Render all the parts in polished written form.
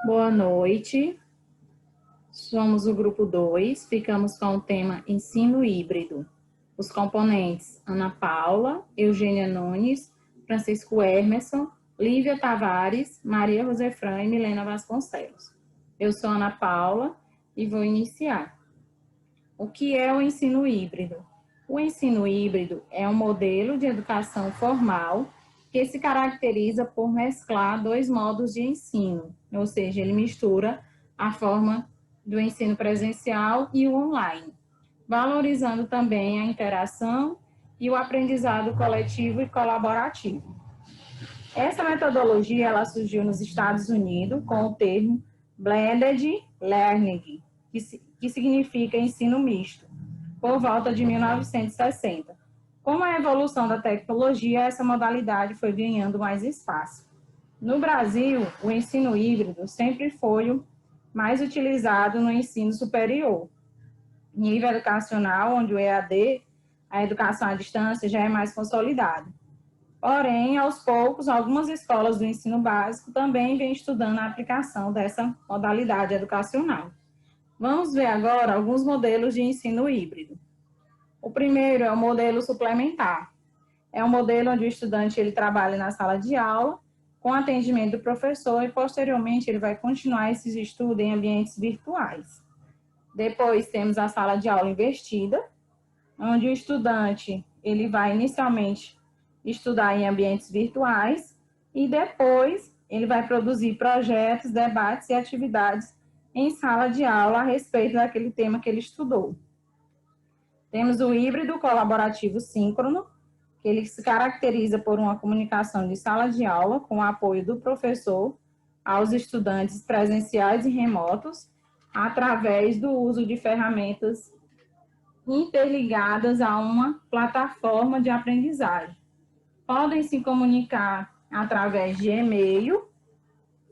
Boa noite, somos o grupo 2, ficamos com o tema ensino híbrido. Os componentes Ana Paula, Eugênia Nunes, Francisco Hermerson, Lívia Tavares, Maria Rosefran e Milena Vasconcelos. Eu sou Ana Paula e vou iniciar. O que é o ensino híbrido? O ensino híbrido é um modelo de educação formal que se caracteriza por mesclar dois modos de ensino, ou seja, ele mistura a forma do ensino presencial e o online, valorizando também a interação e o aprendizado coletivo e colaborativo. Essa metodologia ela surgiu nos Estados Unidos com o termo Blended Learning, que significa ensino misto, por volta de 1960. Com a evolução da tecnologia, essa modalidade foi ganhando mais espaço. No Brasil, o ensino híbrido sempre foi o mais utilizado no ensino superior. Nível educacional, onde o EAD, a educação à distância, já é mais consolidado. Porém, aos poucos, algumas escolas do ensino básico também vêm estudando a aplicação dessa modalidade educacional. Vamos ver agora alguns modelos de ensino híbrido. O primeiro é o modelo suplementar. É um modelo onde o estudante ele trabalha na sala de aula, com atendimento do professor, e posteriormente ele vai continuar esses estudos em ambientes virtuais. Depois temos a sala de aula invertida, onde o estudante ele vai inicialmente estudar em ambientes virtuais e depois ele vai produzir projetos, debates e atividades em sala de aula a respeito daquele tema que ele estudou. Temos o híbrido colaborativo síncrono, que ele se caracteriza por uma comunicação de sala de aula com o apoio do professor aos estudantes presenciais e remotos, através do uso de ferramentas interligadas a uma plataforma de aprendizagem. Podem se comunicar através de e-mail,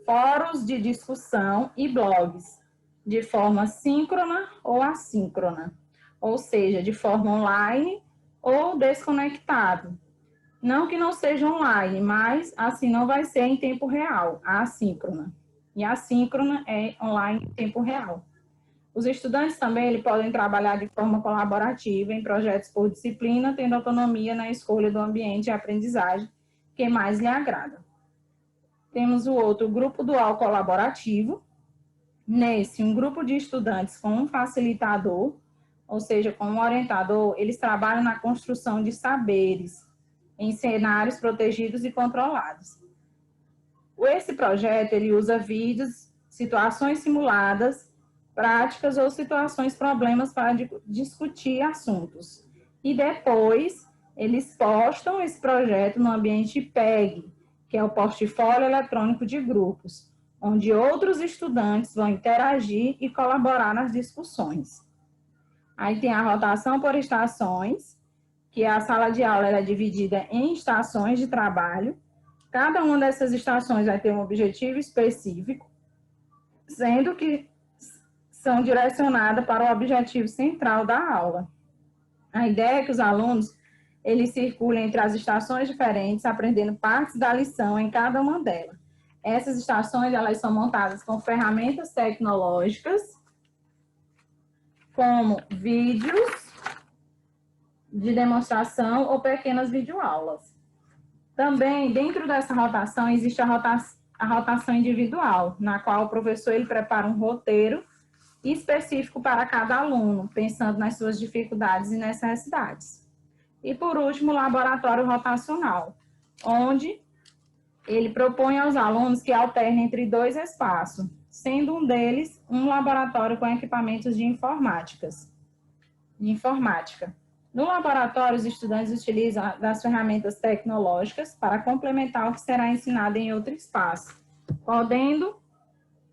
fóruns de discussão e blogs, de forma síncrona ou assíncrona, ou seja, de forma online ou desconectado. Não que não seja online, mas assim não vai ser em tempo real, a assíncrona. E a assíncrona é online em tempo real. Os estudantes também eles podem trabalhar de forma colaborativa em projetos por disciplina, tendo autonomia na escolha do ambiente de aprendizagem que mais lhe agrada. Temos o outro grupo dual colaborativo. Nesse, um grupo de estudantes com um facilitador, ou seja, com um orientador, eles trabalham na construção de saberes em cenários protegidos e controlados. Esse projeto ele usa vídeos, situações simuladas, práticas ou situações, problemas para discutir assuntos. E depois, eles postam esse projeto no ambiente PEG, que é o Portfólio Eletrônico de Grupos, onde outros estudantes vão interagir e colaborar nas discussões. Aí tem a rotação por estações, que a sala de aula é dividida em estações de trabalho. Cada uma dessas estações vai ter um objetivo específico, sendo que são direcionadas para o objetivo central da aula. A ideia é que os alunos eles circulem entre as estações diferentes, aprendendo partes da lição em cada uma delas. Essas estações elas são montadas com ferramentas tecnológicas, como vídeos de demonstração ou pequenas videoaulas. Também, dentro dessa rotação, existe a rotação individual, na qual o professor ele prepara um roteiro específico para cada aluno, pensando nas suas dificuldades e necessidades. E, por último, o laboratório rotacional, onde ele propõe aos alunos que alternem entre dois espaços, sendo um deles um laboratório com equipamentos de informática. No laboratório, os estudantes utilizam das ferramentas tecnológicas para complementar o que será ensinado em outro espaço, podendo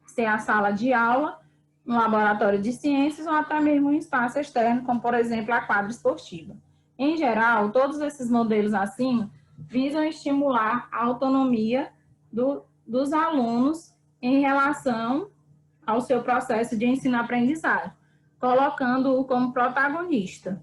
ser a sala de aula, um laboratório de ciências ou até mesmo um espaço externo, como, por exemplo, a quadra esportiva. Em geral, todos esses modelos acima visam estimular a autonomia dos alunos em relação ao seu processo de ensino-aprendizagem, colocando-o como protagonista.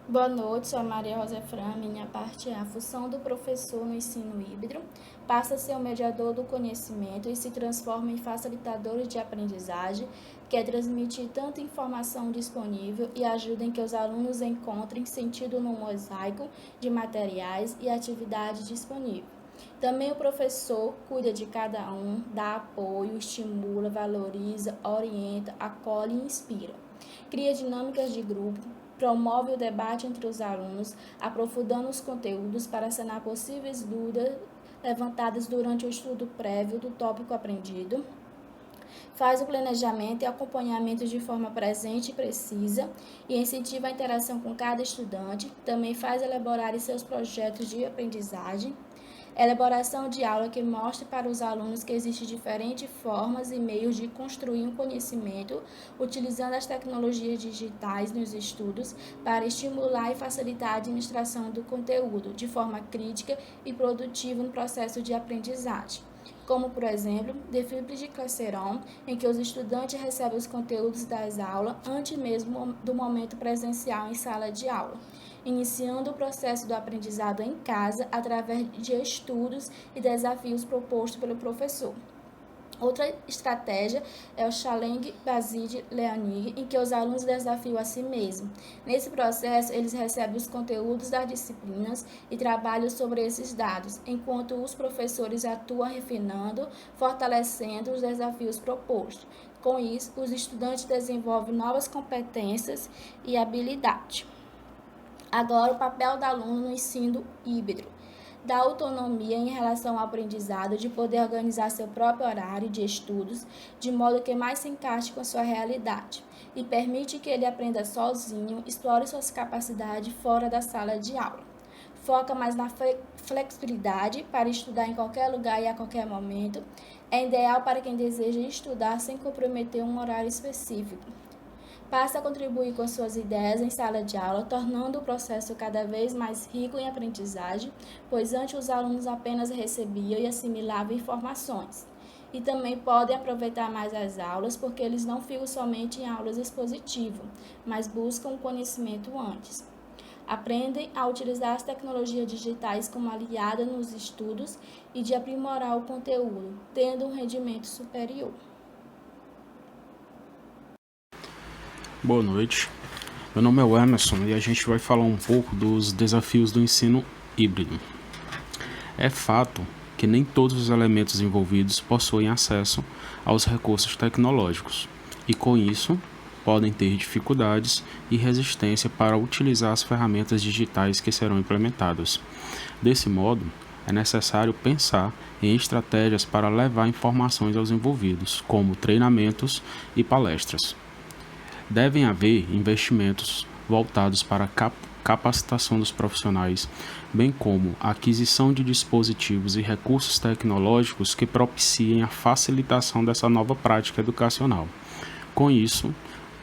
Boa noite, sou a Maria Rosa Fran. Minha parte é a função do professor no ensino híbrido. Passa a ser o mediador do conhecimento e se transforma em facilitador de aprendizagem, que é transmitir tanta informação disponível e ajuda em que os alunos encontrem sentido no mosaico de materiais e atividades disponíveis. Também o professor cuida de cada um, dá apoio, estimula, valoriza, orienta, acolhe e inspira. Cria dinâmicas de grupo, promove o debate entre os alunos, aprofundando os conteúdos para sanar possíveis dúvidas levantadas durante o estudo prévio do tópico aprendido, faz o planejamento e acompanhamento de forma presente e precisa e incentiva a interação com cada estudante, também faz elaborar seus projetos de aprendizagem, elaboração de aula que mostre para os alunos que existem diferentes formas e meios de construir um conhecimento, utilizando as tecnologias digitais nos estudos para estimular e facilitar a administração do conteúdo de forma crítica e produtiva no processo de aprendizagem. Como, por exemplo, Defibri de Classeron, em que os estudantes recebem os conteúdos das aulas antes mesmo do momento presencial em sala de aula, iniciando o processo do aprendizado em casa através de estudos e desafios propostos pelo professor. Outra estratégia é o Challenge Basile Learning, em que os alunos desafiam a si mesmos. Nesse processo, eles recebem os conteúdos das disciplinas e trabalham sobre esses dados, enquanto os professores atuam refinando, fortalecendo os desafios propostos. Com isso, os estudantes desenvolvem novas competências e habilidades. Agora, o papel do aluno no ensino híbrido. Dá autonomia em relação ao aprendizado, de poder organizar seu próprio horário de estudos, de modo que mais se encaixe com a sua realidade, e permite que ele aprenda sozinho, explore suas capacidades fora da sala de aula. Foca mais na flexibilidade para estudar em qualquer lugar e a qualquer momento. É ideal para quem deseja estudar sem comprometer um horário específico. Passa a contribuir com suas ideias em sala de aula, tornando o processo cada vez mais rico em aprendizagem, pois antes os alunos apenas recebiam e assimilavam informações. E também podem aproveitar mais as aulas, porque eles não ficam somente em aulas expositivas, mas buscam o conhecimento antes. Aprendem a utilizar as tecnologias digitais como aliada nos estudos e de aprimorar o conteúdo, tendo um rendimento superior. Boa noite, meu nome é o Emerson e a gente vai falar um pouco dos desafios do ensino híbrido. É fato que nem todos os elementos envolvidos possuem acesso aos recursos tecnológicos e, com isso, podem ter dificuldades e resistência para utilizar as ferramentas digitais que serão implementadas. Desse modo, é necessário pensar em estratégias para levar informações aos envolvidos, como treinamentos e palestras. Devem haver investimentos voltados para a capacitação dos profissionais, bem como a aquisição de dispositivos e recursos tecnológicos que propiciem a facilitação dessa nova prática educacional. Com isso,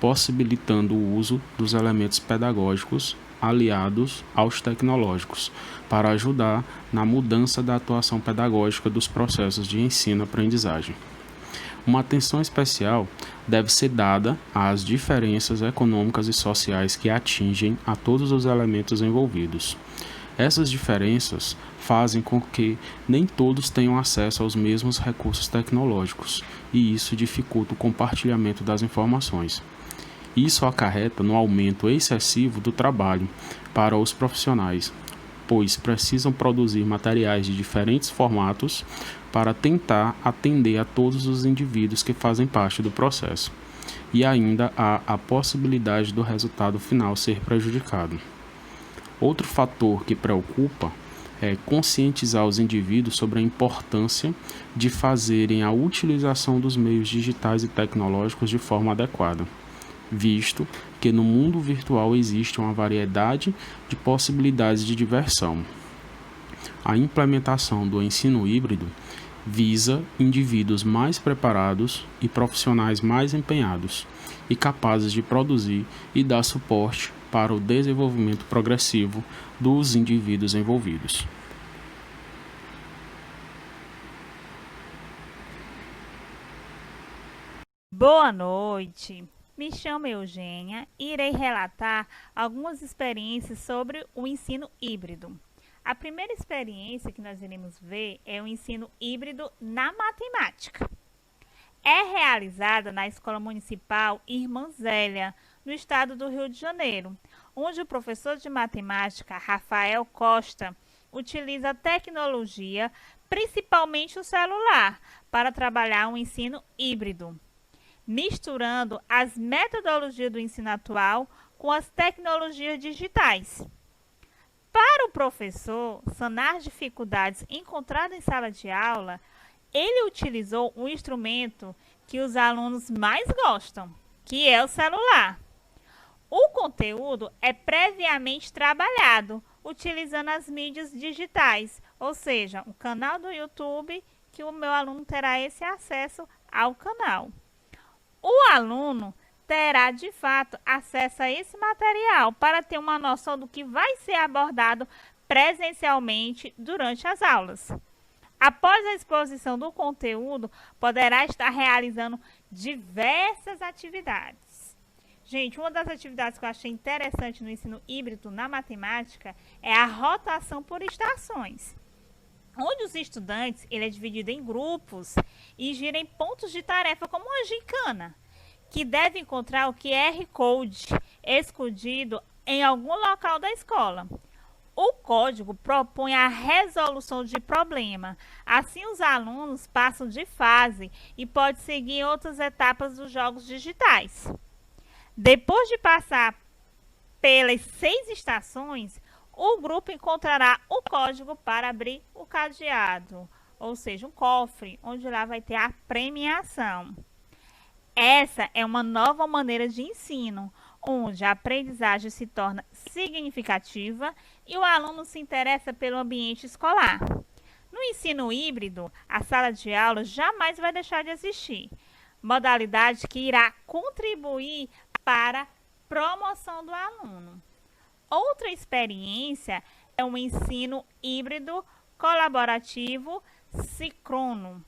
possibilitando o uso dos elementos pedagógicos aliados aos tecnológicos, para ajudar na mudança da atuação pedagógica dos processos de ensino-aprendizagem. Uma atenção especial deve ser dada às diferenças econômicas e sociais que atingem a todos os elementos envolvidos. Essas diferenças fazem com que nem todos tenham acesso aos mesmos recursos tecnológicos, e isso dificulta o compartilhamento das informações. Isso acarreta no aumento excessivo do trabalho para os profissionais, pois precisam produzir materiais de diferentes formatos para tentar atender a todos os indivíduos que fazem parte do processo. E ainda há a possibilidade do resultado final ser prejudicado. Outro fator que preocupa é conscientizar os indivíduos sobre a importância de fazerem a utilização dos meios digitais e tecnológicos de forma adequada, visto que no mundo virtual existe uma variedade de possibilidades de diversão. A implementação do ensino híbrido visa indivíduos mais preparados e profissionais mais empenhados e capazes de produzir e dar suporte para o desenvolvimento progressivo dos indivíduos envolvidos. Boa noite. Me chamo Eugênia e irei relatar algumas experiências sobre o ensino híbrido. A primeira experiência que nós iremos ver é o ensino híbrido na matemática. É realizada na Escola Municipal Irmã Zélia, no estado do Rio de Janeiro, onde o professor de matemática, Rafael Costa, utiliza a tecnologia, principalmente o celular, para trabalhar um ensino híbrido, misturando as metodologias do ensino atual com as tecnologias digitais. Para o professor sanar dificuldades encontradas em sala de aula, ele utilizou um instrumento que os alunos mais gostam, que é o celular. O conteúdo é previamente trabalhado utilizando as mídias digitais, ou seja, o canal do YouTube, que o meu aluno terá esse acesso ao canal. O aluno terá, de fato, acesso a esse material para ter uma noção do que vai ser abordado presencialmente durante as aulas. Após a exposição do conteúdo, poderá estar realizando diversas atividades. Gente, uma das atividades que eu achei interessante no ensino híbrido na matemática é a rotação por estações, onde os estudantes ele é dividido em grupos e gira em pontos de tarefa como uma gincana, que deve encontrar o QR Code escondido em algum local da escola. O código propõe a resolução de problema. Assim, os alunos passam de fase e podem seguir outras etapas dos jogos digitais. Depois de passar pelas 6 estações, o grupo encontrará o código para abrir o cadeado, ou seja, um cofre, onde lá vai ter a premiação. Essa é uma nova maneira de ensino, onde a aprendizagem se torna significativa e o aluno se interessa pelo ambiente escolar. No ensino híbrido, a sala de aula jamais vai deixar de existir, modalidade que irá contribuir para a promoção do aluno. Outra experiência é o ensino híbrido colaborativo síncrono.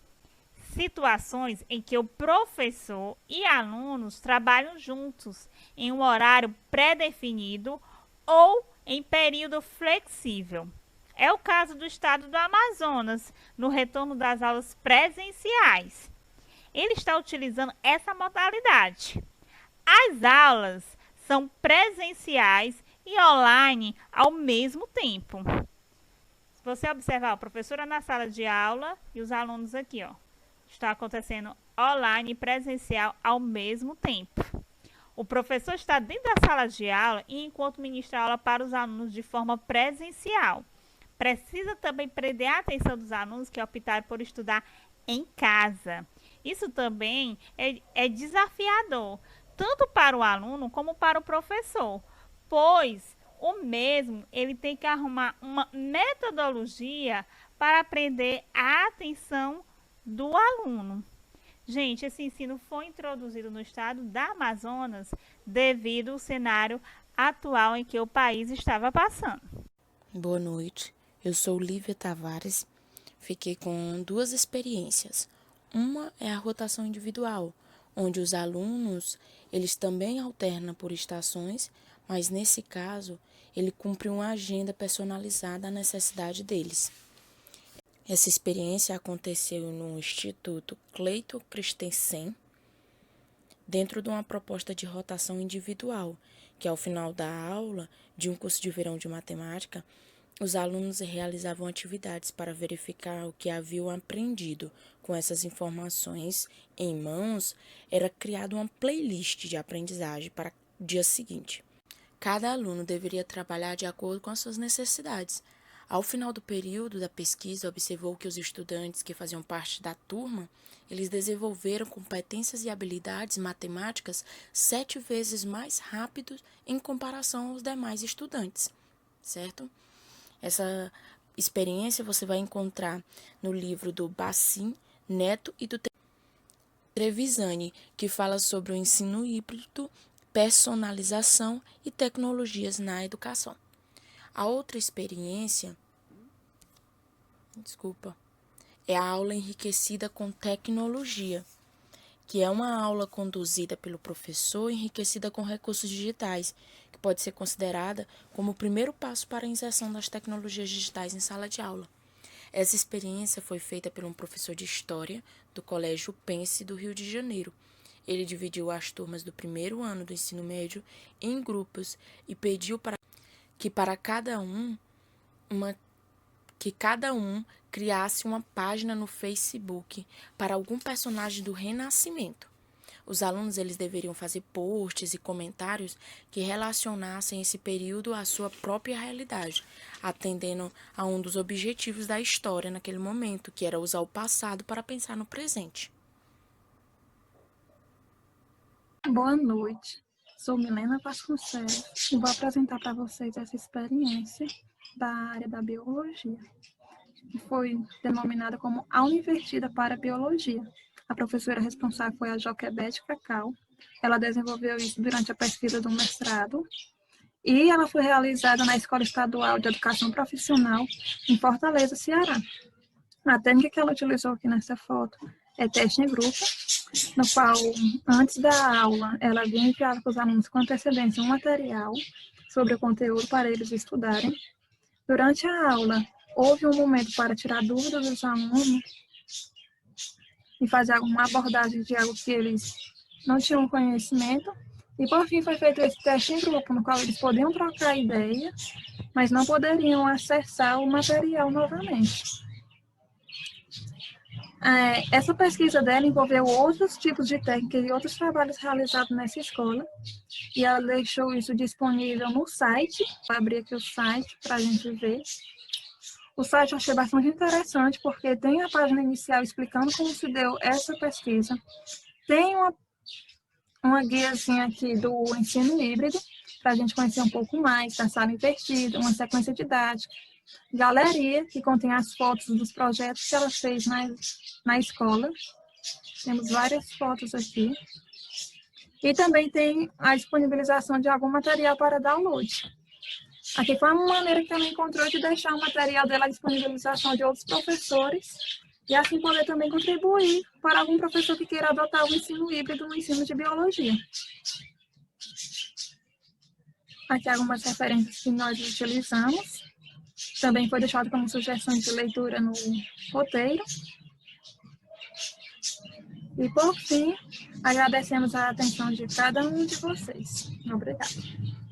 Situações em que o professor e alunos trabalham juntos em um horário pré-definido ou em período flexível. É o caso do estado do Amazonas, no retorno das aulas presenciais. Ele está utilizando essa modalidade. As aulas são presenciais e online ao mesmo tempo. Se você observar, a professora na sala de aula e os alunos aqui, está acontecendo online e presencial ao mesmo tempo. O professor está dentro da sala de aula e enquanto ministra aula para os alunos de forma presencial. Precisa também prender a atenção dos alunos que optaram por estudar em casa. Isso também é desafiador, tanto para o aluno como para o professor, pois o mesmo ele tem que arrumar uma metodologia para aprender a atenção do aluno. Gente, esse ensino foi introduzido no estado da Amazonas devido ao cenário atual em que o país estava passando. Boa noite, eu sou Lívia Tavares. Fiquei com 2 experiências. Uma é a rotação individual, onde os alunos eles também alternam por estações, mas nesse caso ele cumpre uma agenda personalizada à necessidade deles. Essa experiência aconteceu no Instituto Cleiton Christensen, dentro de uma proposta de rotação individual, que ao final da aula de um curso de verão de matemática, os alunos realizavam atividades para verificar o que haviam aprendido. Com essas informações em mãos, era criada uma playlist de aprendizagem para o dia seguinte. Cada aluno deveria trabalhar de acordo com as suas necessidades. Ao final do período da pesquisa, observou que os estudantes que faziam parte da turma, eles desenvolveram competências e habilidades matemáticas 7 vezes mais rápido em comparação aos demais estudantes, certo? Essa experiência você vai encontrar no livro do Bassim Neto e do Trevisani, que fala sobre o ensino híbrido, personalização e tecnologias na educação. A outra experiência, é a aula enriquecida com tecnologia. que é uma aula conduzida pelo professor enriquecida com recursos digitais, que pode ser considerada como o primeiro passo para a inserção das tecnologias digitais em sala de aula. Essa experiência foi feita por um professor de História do Colégio Pense do Rio de Janeiro. Ele dividiu as turmas do primeiro ano do ensino médio em grupos e pediu que cada um criasse uma página no Facebook para algum personagem do Renascimento. Os alunos eles deveriam fazer posts e comentários que relacionassem esse período à sua própria realidade, atendendo a um dos objetivos da história naquele momento, que era usar o passado para pensar no presente. Boa noite, sou Milena Vasconcelos e vou apresentar para vocês essa experiência da área da biologia, que foi denominada como aula invertida para a biologia. A professora responsável foi a Joquebede Cacau. Ela desenvolveu isso durante a pesquisa do mestrado e ela foi realizada na Escola Estadual de Educação Profissional em Fortaleza, Ceará. A técnica que ela utilizou aqui nessa foto é teste em grupo, no qual, antes da aula, ela havia enviado para os alunos com antecedência um material sobre o conteúdo para eles estudarem. Durante a aula, houve um momento para tirar dúvidas dos alunos e fazer alguma abordagem de algo que eles não tinham conhecimento. E, por fim, foi feito esse teste em grupo, no qual eles podiam trocar ideia, mas não poderiam acessar o material novamente. Essa pesquisa dela envolveu outros tipos de técnicas e outros trabalhos realizados nessa escola, e ela deixou isso disponível no site. Vou abrir aqui o site para a gente ver. O site eu achei bastante interessante, porque tem a página inicial explicando como se deu essa pesquisa. Tem uma guiazinha aqui do ensino híbrido, para a gente conhecer um pouco mais da sala invertida, uma sequência didática, galeria, que contém as fotos dos projetos que ela fez na escola. Temos várias fotos aqui. E também tem a disponibilização de algum material para download. Aqui foi uma maneira que ela encontrou de deixar o material dela à disponibilização de outros professores e assim poder também contribuir para algum professor que queira adotar o ensino híbrido no ensino de biologia. Aqui algumas referências que nós utilizamos. Também foi deixado como sugestão de leitura no roteiro. E, por fim, agradecemos a atenção de cada um de vocês. Obrigada.